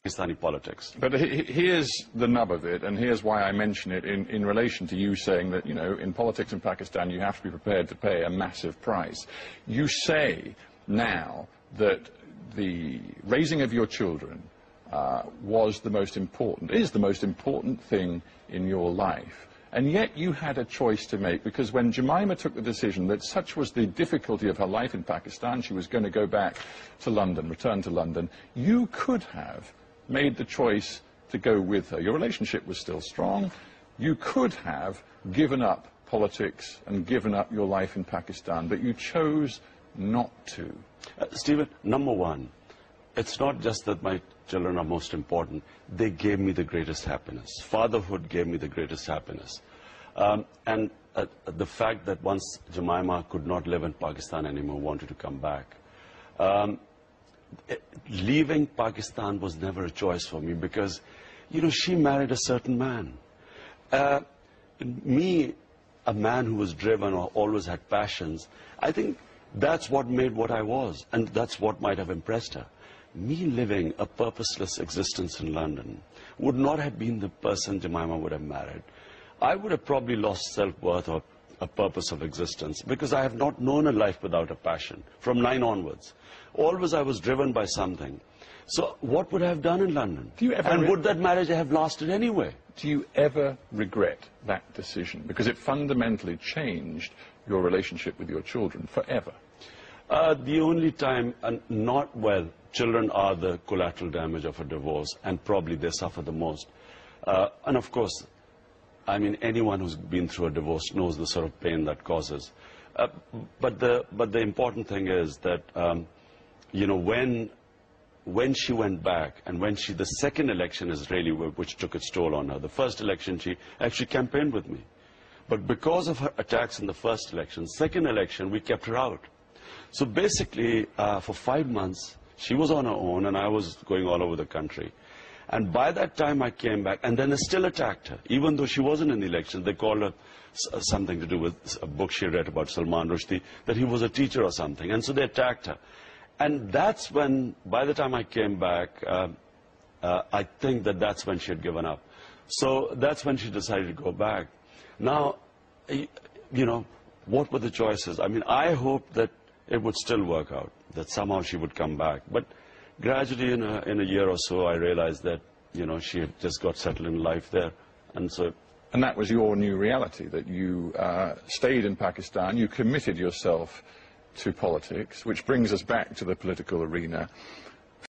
Pakistani politics. But here's the nub of it, and here's why I mention it in relation to you saying that, you know, in politics in Pakistan you have to be prepared to pay a massive price. You say now that the raising of your children was the most important, is the most important thing in your life. And yet you had a choice to make, because when Jemima took the decision that such was the difficulty of her life in Pakistan, she was going to go back to London, return to London, you could have made the choice to go with her. Your relationship was still strong. You could have given up politics and given up your life in Pakistan, but you chose not to. Stephen, number one, it's not just that my children are most important. They gave me the greatest happiness. Fatherhood gave me the greatest happiness. And the fact that once Jemima could not live in Pakistan anymore, wanted to come back. Leaving Pakistan was never a choice for me because, you know, she married a certain man. Me, a man who was driven or always had passions, I think that's what made what I was, and that's what might have impressed her. Me living a purposeless existence in London would not have been the person Jemima would have married. I would have probably lost self-worth or a purpose of existence because I have not known a life without a passion from 9 onwards. Always I was driven by something. So what would I have done in London? And would that marriage have lasted anyway? Do you ever regret that decision? Because it fundamentally changed your relationship with your children forever. The only time, well, children are the collateral damage of a divorce, and probably they suffer the most. And of course, I mean, anyone who's been through a divorce knows the sort of pain that causes. But the important thing is that, you know, when she went back, and when the second election is really which took its toll on her. The first election, she actually campaigned with me. But because of her attacks in the first election, second election, we kept her out. So basically, for 5 months, she was on her own, and I was going all over the country. And by that time, I came back, and then they still attacked her. Even though she wasn't in the election, they called her something to do with a book she read about Salman Rushdie, that he was a teacher or something. And so they attacked her. And that's when, by the time I came back, I think that's when she had given up. So that's when she decided to go back. Now, you know, what were the choices? I mean, I hoped that it would still work out, that somehow she would come back. But gradually, in a year or so, I realized that, you know, she had just got settled in life there. And so... And that was your new reality, that you stayed in Pakistan, you committed yourself to politics, which brings us back to the political arena.